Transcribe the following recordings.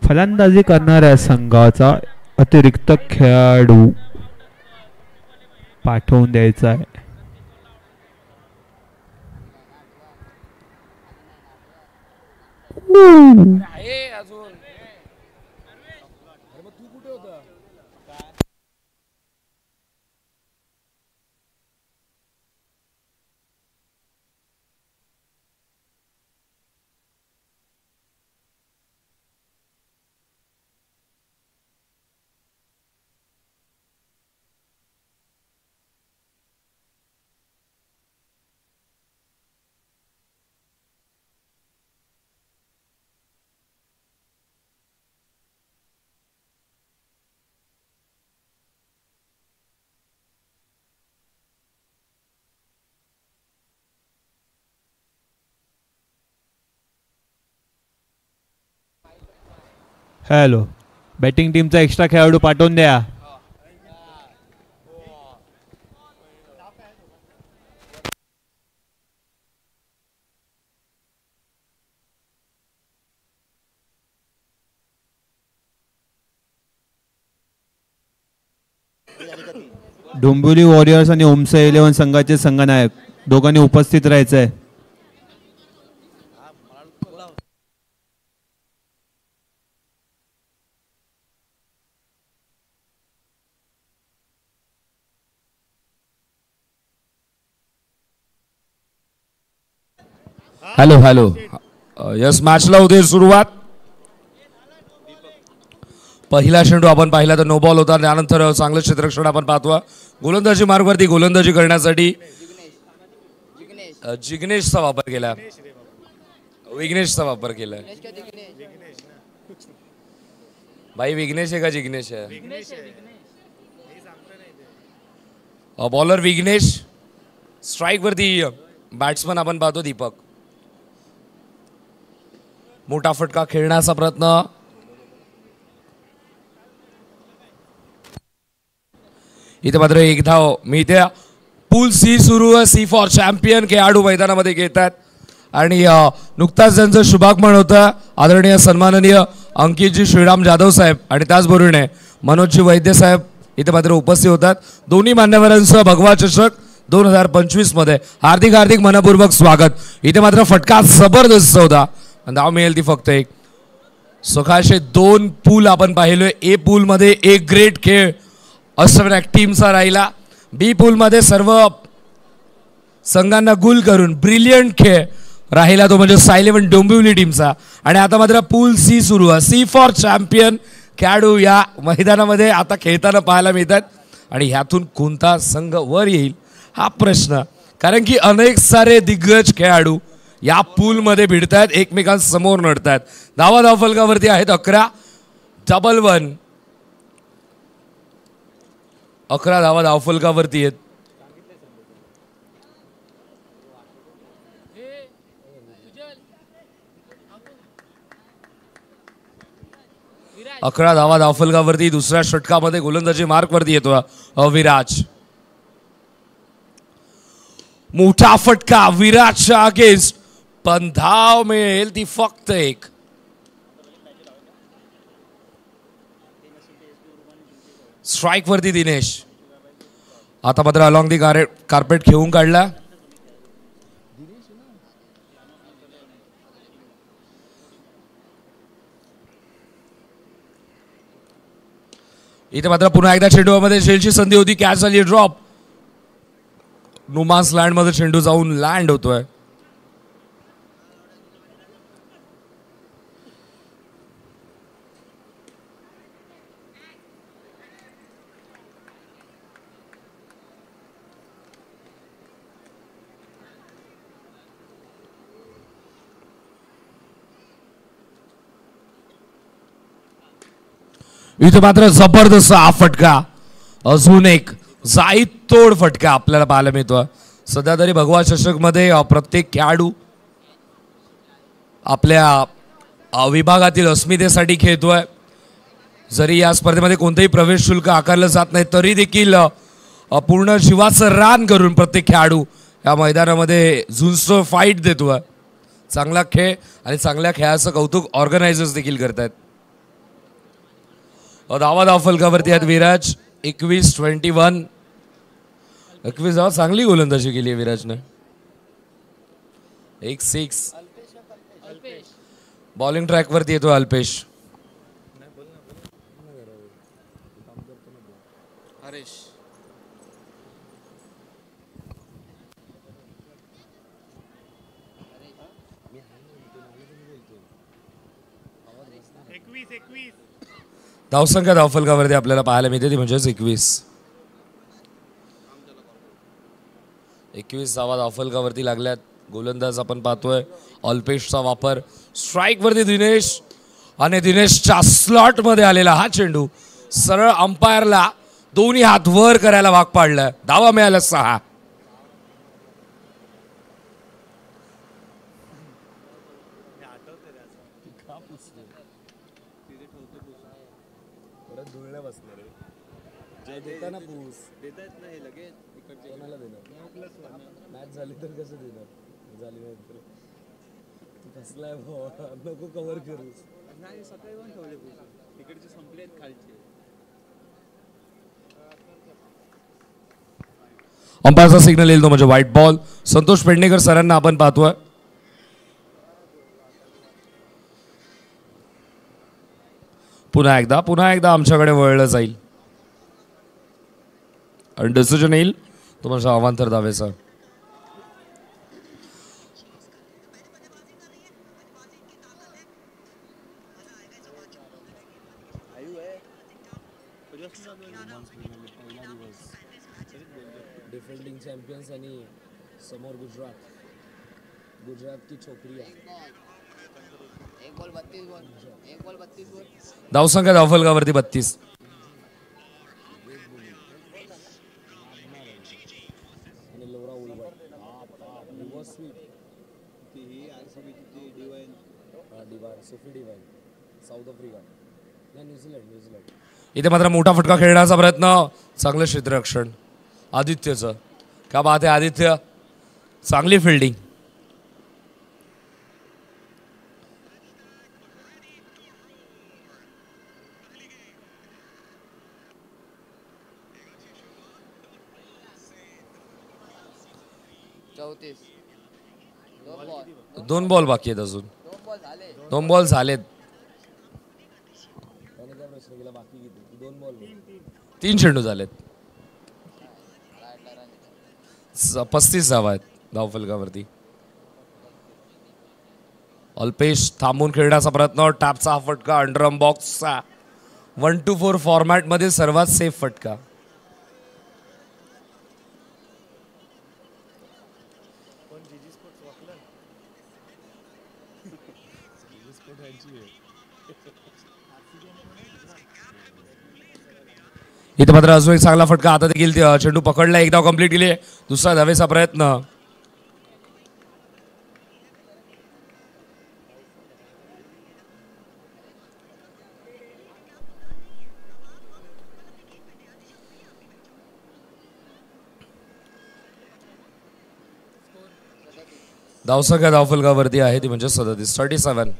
फलंदाजी करणाऱ्या संघाचा अतिरिक्त खेळाडू पाठवून द्यायचा आहे. हॅलो, बॅटिंग टीमचा एक्स्ट्रा खेळाडू पाठवून द्या. डोंबिवली वॉरियर्स आणि ओमसा 11 संघाचे संघनायक दोघांनी उपस्थित राहायचं आहे. हॅलो हॅलो, यस मॅचला होते सुरुवात. पहिला चेंडू आपण पाहिला तर नो बॉल होता. त्यानंतर चांगलं क्षेत्ररक्षण आपण पाहतो. गोलंदाजी मार्गवरती गोलंदाजी करण्यासाठी जिग्नेशचा वापर केला. विघ्नेशचा वापर केला. भाई विघ्नेश आहे का जिग्नेश आहे? बॉलर विघ्नेश. स्ट्राइक वरती बॅट्समन आपण पाहतो दीपक. मोठा फटका खेळण्याचा प्रयत्न. इथे मात्र एक धाव मिळते. पूल सी सुरू आहे. सी फॉर चॅम्पियन खेळाडू मैदानामध्ये घेतात आणि नुकताच त्यांचं शुभागमन होतं. आदरणीय सन्माननीय अंकितजी श्रीराम जाधव साहेब आणि त्याचबरोबर मनोजजी वैद्य साहेब इथे मात्र उपस्थित होतात. दोन्ही मान्यवरांसह भगवा चषक 2025 मध्ये हार्दिक हार्दिक मनपूर्वक स्वागत. इथे मात्र फटका जबरदस्त होता. धाव मिळेल ती फक्त एक. सकाळचे 2 पूल आपण पाहिलोय. ए पूल मध्ये एक ग्रेट खेळ अष्टविनायक टीमचा राहिला. बी पूल मध्ये सर्व संघांना गुल करून ब्रिलियंट खेळ राहिला तो म्हणजे सायलेवन डोंबिवली टीमचा. आणि आता मात्र पूल सी सुरू आहे. सी फॉर चॅम्पियन खेळाडू या मैदानामध्ये आता खेळताना पाहायला मिळतात. आणि ह्यातून कोणता संघ वर येईल हा प्रश्न, कारण की अनेक सारे दिग्गज खेळाडू या पूल मध्ये भिडतात, एकमेकांसमोर नडतात. धावा धावफलकावरती आहेत 11. डबल 1. 11 धावा धावफलकावरती आहेत. अकरा धावा धावफलकावरती. दुसऱ्या षटकामध्ये गोलंदाजी मार्क वरती येतो विराज. मोठा फटका विराजच्या अगेन्स्ट, पण धाव मिळेल ती फक्त एक. स्ट्राइक वरती दिनेश. आता मात्र अलॉंग दी कार्पेट खेळून काढला. इथे मात्र पुन्हा एकदा चेंडूमध्ये झेलची संधी होती. कॅच झाली ड्रॉप. नुमास लँड मध्ये चेंडू जाऊन लँड होतोय. इथे मात्र जबरदस्त हा फटका, अजून एक जाईत तोड फटका आपल्याला पाहायला मिळतो. सध्या तरी भगवा चषक मध्ये प्रत्येक खेळाडू आपल्या विभागातील अस्मितेसाठी खेळतोय. जरी या स्पर्धेमध्ये कोणतेही प्रवेश शुल्क आकारलं जात नाही तरी देखील पूर्ण जीवाचं रान करून प्रत्येक खेळाडू या मैदानामध्ये झुंजतो, फाईट देतोय. चांगला खेळ आणि चांगल्या खेळाचं कौतुक ऑर्गनायझर्स देखील करतात. धावा धावफलकावरती आहेत विराज. 21-21. 21 धावा चांगली गोलंदाजी केली आहे विराजने. 1-6. बॉलिंग ट्रॅकवरती येतो अल्पेश. धावसंख्या धावफलकावरती आपल्याला पाहायला मिळते ती म्हणजेच 21. 21 धावा धावफलकावरती लागल्यात. गोलंदाज आपण पाहतोय अल्पेशचा वापर. स्ट्राईक वरती दिनेश आणि दिनेशच्या स्लॉट मध्ये आलेला हा चेंडू सरळ अंपायरला दोन्ही हात वर करायला भाग पाडलं. धावा मिळाला 6. अंपायरचा सिग्नल येईल तो म्हणजे व्हाईट बॉल. संतोष पेडणेकर सरांना आपण पाहतोय. पुन्हा एकदा आमच्याकडे वळलं जाईल आणि डिसिजन येईल तो म्हणजे अवांतर धावेचा. डिफेंडिंग चॅम्पियन्स आणि समोर गुजरात की छोकरी आहे. धावसंख्या धावफलकावरती 32. South Africa New Zealand. इथे मात्र मोठा फटका खेळण्याचा प्रयत्न. चांगलं क्षेत्ररक्षण आदित्यचं. क्या बात आहे आदित्य. चांगली फिल्डिंग. दोन बॉल बाकी आहेत अजून. 2 बॉल झालेत. 3 चेंडू झालेत. 35 धावा आहेत धावफलकावरती. अल्पेश थांबून खेळण्याचा प्रयत्न. टॅपचा हा फटका अंडरआर्म बॉक्सचा. 1-4 फॉर्मॅट मध्ये सर्वात सेफ फटका. इथे मात्र अजून एक चांगला फटका. आता देखील चेंडू पकडला. एक धाव कंप्लीट केली. दुसरा धावेचा प्रयत्न. धावसंख्या धावफलकावरती आहे ती म्हणजे 37.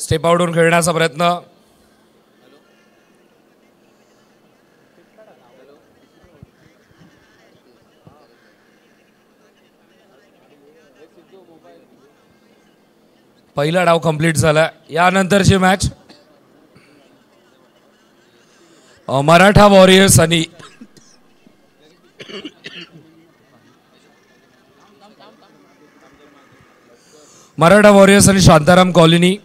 स्टेप आउटवरून खेळण्याचा प्रयत्न. पहिला डाव कंप्लीट झाला. यानंतरची मॅच मराठा वॉरियर्स आणि शांताराम कॉलनी.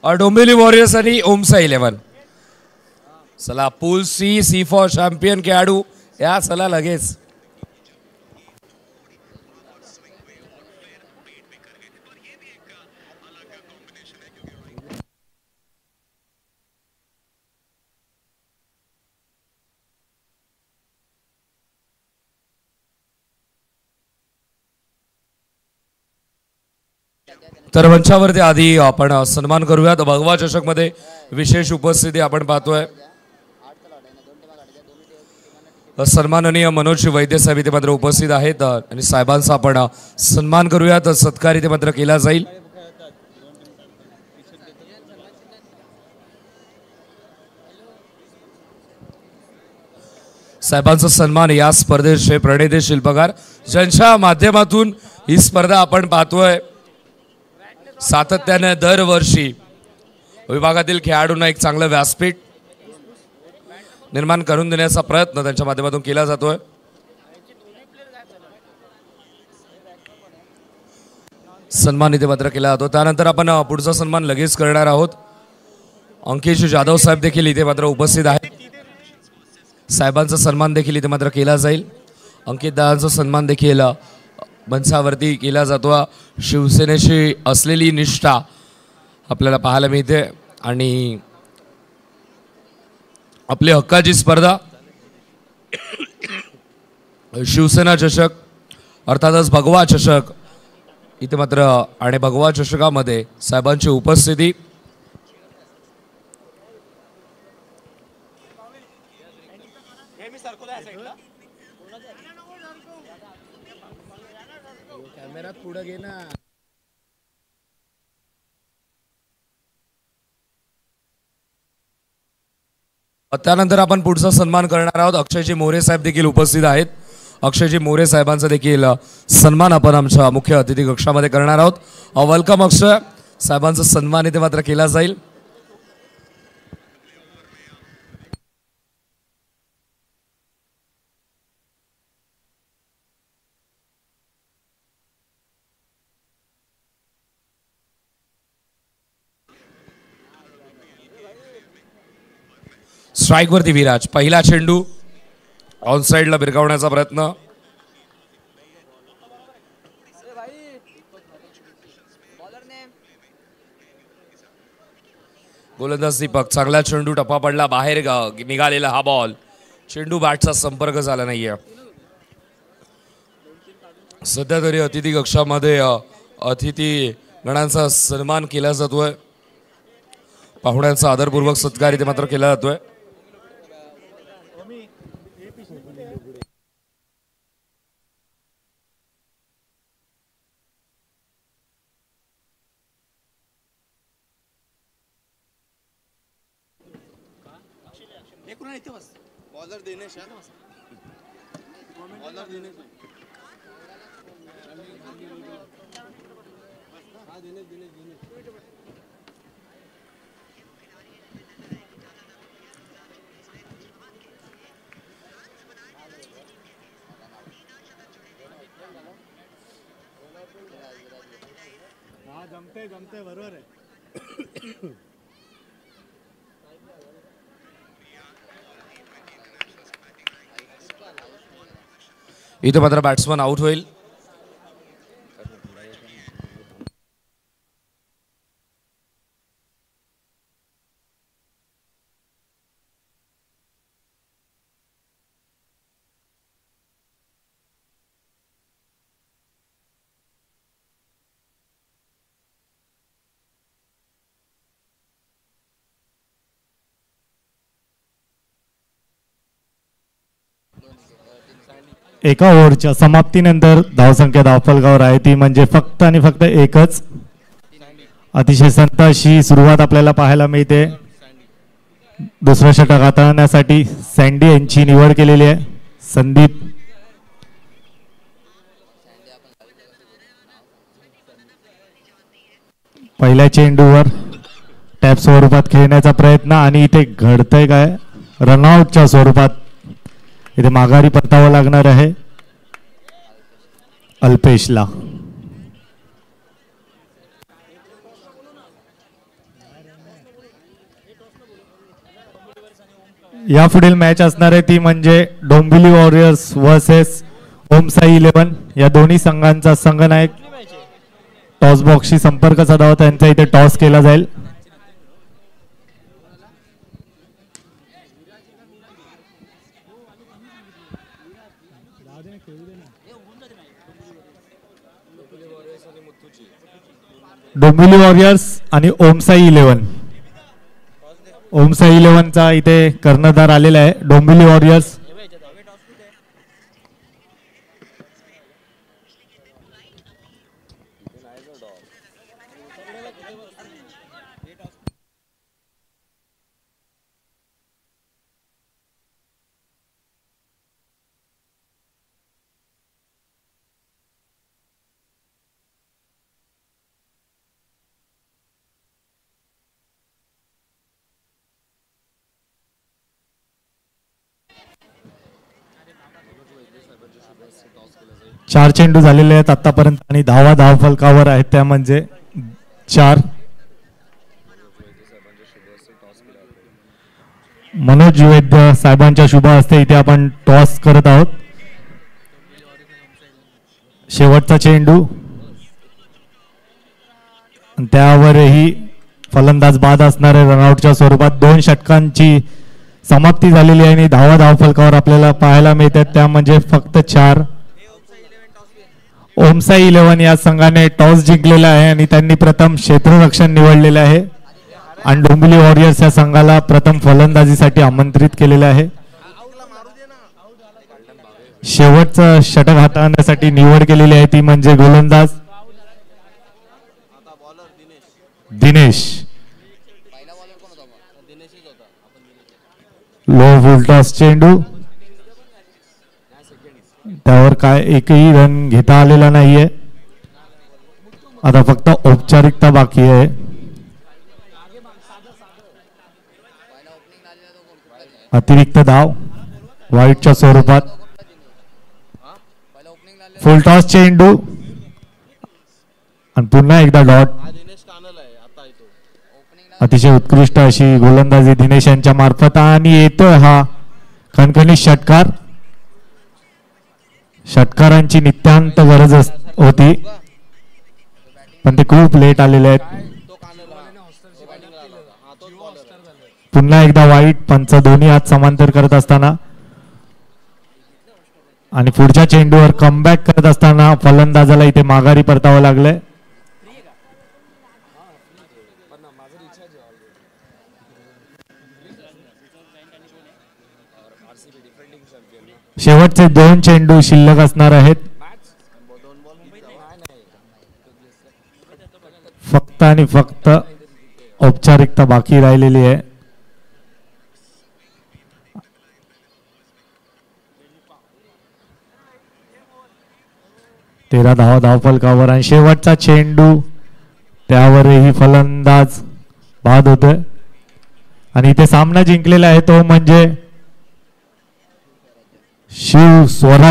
डोंबिवली वॉरियर्स आणि ओमसा 11. चला पूल सी फॉर चॅम्पियन खेळाडू या. चला लगेच. तर मंचावरती आधी आपण सन्मान करूयात. भगवा चषक मध्ये विशेष उपस्थिती आपण पाहतोय. सन्माननीय मनोज वैद्य साहेब इथे मात्र उपस्थित आहेत आणि साहेबांचा आपण सन्मान करूयात. सत्कार इथे मात्र केला जाईल. साहेबांचा सन्मान या स्पर्धेचे प्रणेते शिल्पकार ज्यांच्या माध्यमातून ही स्पर्धा आपण पाहतोय. सातत्याने दरवर्षी विभागातील खेळाडूंना एक चांगलं व्यासपीठ निर्माण करून देण्याचा प्रयत्न त्यांच्या माध्यमातून केला जातोय. सन्मान इथे मात्र केला जातो. त्यानंतर आपण पुढचा सन्मान लगेच करणार आहोत. अंकित जाधव साहेब देखील इथे मात्र उपस्थित आहेत. साहेबांचा सन्मान देखील इथे मात्र केला जाईल. अंकित दादांचा सन्मान देखील मंचावरती केला जातो. शिवसेनेशी असलेली निष्ठा आपल्याला पाहायला मिळते आणि आपली हक्काची स्पर्धा शिवसेना चषक अर्थातच भगवा चषक इथे मात्र आणि भगवा चषकामध्ये साहेबांची उपस्थिती. कॅमेरात पुढे घे ना. त्यानंतर आपण पुढचा सन्मान करणार आहोत. अक्षयजी मोरे साहेब देखील उपस्थित आहेत. अक्षयजी मोरे साहेबांचा देखील सन्मान आपण आमच्या मुख्य अतिथी कक्षामध्ये करणार आहोत. वेलकम अक्षय. साहेबांचा सन्मान इथे मात्र केला जाईल. स्ट्राइक वरती विराज. पहिला चेंडू ऑन साइडला भिरकावण्याचा प्रयत्न. गोलंदाज दीपक. चांगला चेंडू टप्पा पडला बाहेर निघालेला हा बॉल. चेंडू बॅटचा संपर्क झाला नाहीये. सध्या तरी अतिथी कक्षामध्ये अतिथी गणांचा सन्मान केला जातोय. पाहुण्यांचा आदरपूर्वक सत्कार इथे मात्र केला जातोय. जमते बरोबर आहे. इथे मात्र बॅट्समन आउट होईल. एका ओव्हरच्या समाप्तीनंतर धावसंख्या धावफलकावर आहे ती म्हणजे फक्त आणि फक्त एकच. अतिशय संत अशी सुरुवात आपल्याला पाहायला मिळते. दुसरं षटक हाताळण्यासाठी सँडी यांची निवड केलेली आहे. संदीप पहिल्या चेंडूवर टॅप स्वरूपात खेळण्याचा प्रयत्न आणि इथे घडतंय काय रनआउटच्या स्वरूपात इथे माघारी परतावं लागणार आहे अल्पेशला. या पुढील मॅच असणार आहे ती म्हणजे डोंबिवली वॉरियर्स वर्सेस ओमसाई 11. या दोन्ही संघांचा संघनायक टॉस बॉक्सशी संपर्क साधावा. त्यांचा इथे टॉस केला जाईल. डोंबिवली वॉरियर्स आणि ओमसाई 11. ओमसाई 11चा इथे कर्णधार आलेला आहे. डोंबिवली वॉरियर्स चार चेंडू झालेले आहेत आतापर्यंत आणि धाव फलकावर आहेत त्या म्हणजे 4. मनोज वैद्य साहेबांच्या शुभ हस्ते इथे आपण टॉस करत आहोत. शेवटचा चेंडू त्यावरही फलंदाज बाद असणारे रनआउटच्या स्वरूपात 2 षटकांची समाप्ती झालेली आहे आणि धाव फलकावर आपल्याला पाहायला मिळतात त्या म्हणजे फक्त 4. ओमसाई 11 या संघाने टॉस जिंकलेला आहे आणि त्यांनी प्रथम क्षेत्ररक्षण निवडलेले आहे आणि डोंबिवली वॉरियर्स या संघाला प्रथम फलंदाजीसाठी आमंत्रित केलेले आहे. शेवटचं षटक हाताळण्यासाठी निवड केलेली आहे ती म्हणजे गोलंदाज दिनेश. लो फुलटॉस चेंडू त्यावर काय एकही रन घेता आलेला नाहीये. आता फक्त औपचारिकता बाकी आहे. अतिरिक्त धाव वाईटच्या स्वरूपात. फुलटॉस चेंडू आणि पुन्हा एकदा डॉट. अतिशय उत्कृष्ट अशी गोलंदाजी दिनेश यांच्या मार्फत आणि येतोय हा खणखणीत षटकार. षटकारांची नित्यांत गरज होती पण ते खूप लेट आलेले आहेत. पुन्हा एकदा वाईट. पंच दोन्ही हात समांतर करत असताना आणि पुढच्या चेंडूवर कमबॅक करत असताना फलंदाजाला इथे माघारी परतावं लागलंय. शेवटचे 2 चेंडू शिल्लक असणार आहेत. फक्त आणि फक्त औपचारिकता बाकी राहिलेली आहे. तेरा धाव फलकावर आणि शेवटचा चेंडू त्यावरही फलंदाज बाद होतोय आणि इथे सामना जिंकलेला आहे तो म्हणजे शिव स्वराज